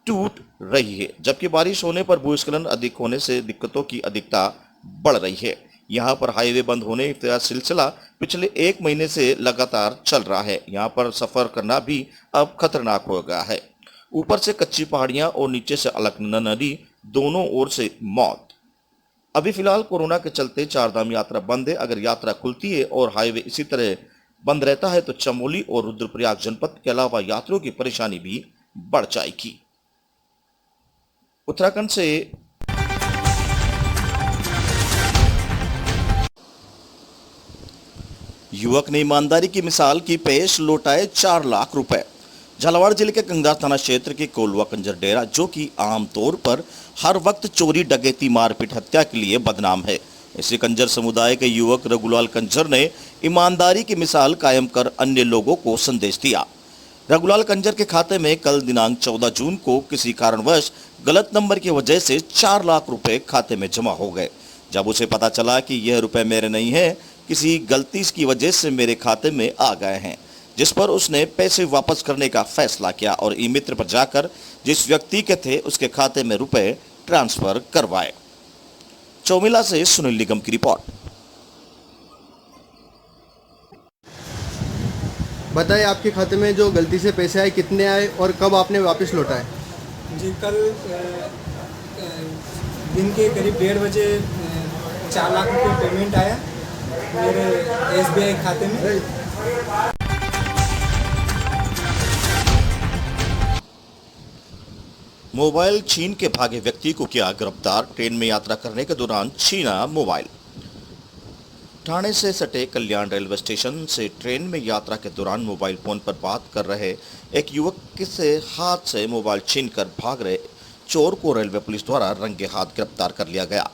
टूट रही है, जबकि बारिश होने पर भूस्खलन अधिक होने से दिक्कतों की अधिकता बढ़ रही है। यहाँ पर हाईवे बंद होने का सिलसिला पिछले 1 महीने से लगातार चल रहा है। यहाँ पर सफर करना भी अब खतरनाक हो गया है। ऊपर से कच्ची पहाड़ियां और नीचे से अलकनंदा नदी, दोनों ओर से मौत। अभी फिलहाल कोरोना के चलते चारधाम यात्रा बंद है। अगर यात्रा खुलती है और हाईवे इसी तरह बंद रहता है तो चमोली और रुद्रप्रयाग जनपद के अलावा यात्रियों की परेशानी भी बढ़ जाएगी। उत्तराखंड से युवक ने ईमानदारी की मिसाल की पेश, लौटाए 4 लाख रुपए। झालावाड़ जिले के कंगार थाना क्षेत्र के कोलवा कंजर डेरा, जो कि आमतौर पर हर वक्त चोरी, डकैती, मारपीट, हत्या के लिए बदनाम है, इसी कंजर समुदाय के युवक रघुलाल कंजर ने ईमानदारी की मिसाल कायम कर अन्य लोगों को संदेश दिया। रघुलाल कंजर के खाते में कल दिनांक 14 जून को किसी कारणवश गलत नंबर की वजह से 4 लाख रुपए खाते में जमा हो गए। जब उसे पता चला कि यह रुपए मेरे नहीं है, किसी गलती की वजह से मेरे खाते में आ गए हैं, जिस पर उसने पैसे वापस करने का फैसला किया और ई मित्र पर जाकर जिस व्यक्ति के थे उसके खाते में रुपए ट्रांसफर करवाए। चौमिला से सुनील निगम की रिपोर्ट। बताइए, आपके खाते में जो गलती से पैसे आए कितने आए और कब आपने वापस लौटाए? जी, कल दिन के करीब 1:30 बजे 4 लाख रुपये पेमेंट आया मेरे SBI खाते में। मोबाइल छीन के भागे व्यक्ति को किया गिरफ्तार। ट्रेन में यात्रा करने के दौरान छीना मोबाइल। ठाणे से सटे कल्याण रेलवे स्टेशन से ट्रेन में यात्रा के दौरान मोबाइल फोन पर बात कर रहे एक युवक से हाथ से मोबाइल छीनकर भाग रहे चोर को रेलवे पुलिस द्वारा रंगे हाथ गिरफ्तार कर लिया गया।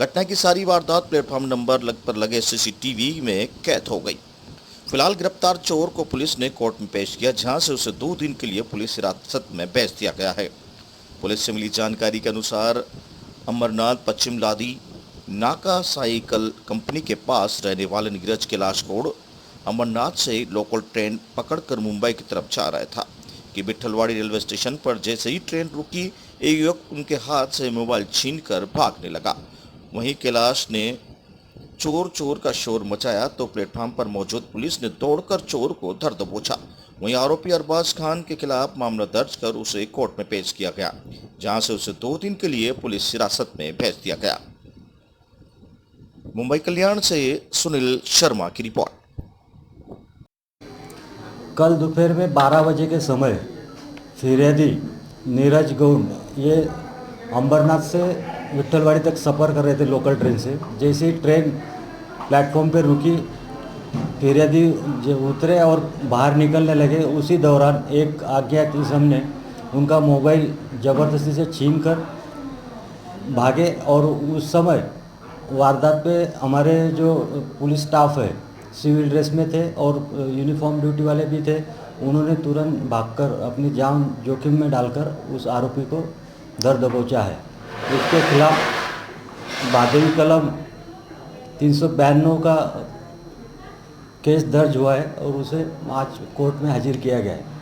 घटना की सारी वारदात प्लेटफॉर्म नंबर पर लगे CCTV में कैद हो गई। फिलहाल गिरफ्तार चोर को पुलिस ने कोर्ट में पेश किया, जहां से उसे 2 दिन के लिए पुलिस हिरासत में भेज दिया गया है। पुलिस से मिली जानकारी के अनुसार अमरनाथ पश्चिम लादी नाका साइकिल कंपनी के पास रहने वाले नीरज कैलाश गौड़ अमरनाथ से लोकल ट्रेन पकड़कर मुंबई की तरफ जा रहा था कि विठलवाड़ी रेलवे स्टेशन पर जैसे ही ट्रेन रुकी, एक युवक उनके हाथ से मोबाइल छीनकर भागने लगा। वहीं कैलाश ने चोर का शोर मचाया तो प्लेटफॉर्म पर मौजूद पुलिस ने दौड़कर चोर को धर दबोचा। वहीं आरोपी अरबाज खान के खिलाफ मामला दर्ज कर उसे कोर्ट में पेश किया गया, जहां से उसे 2 दिन के लिए पुलिस हिरासत में भेज दिया गया। मुंबई कल्याण से सुनील शर्मा की रिपोर्ट। कल दोपहर में 12 बजे के समय फिर्यादी नीरज गौड़ ये अंबरनाथ से विठलवाड़ी तक सफ़र कर रहे थे लोकल ट्रेन से। जैसे ही ट्रेन प्लेटफॉर्म पर रुकी, फिर्यादी जो उतरे और बाहर निकलने लगे, उसी दौरान एक अज्ञात इसम ने उनका मोबाइल ज़बरदस्ती से छीन कर भागे। और उस समय वारदात पे हमारे जो पुलिस स्टाफ है सिविल ड्रेस में थे और यूनिफॉर्म ड्यूटी वाले भी थे, उन्होंने तुरंत भागकर अपनी जान जोखिम में डालकर उस आरोपी को धर दबोचा है। उसके खिलाफ भादवी कलम 392 का केस दर्ज हुआ है और उसे आज कोर्ट में हाजिर किया गया है।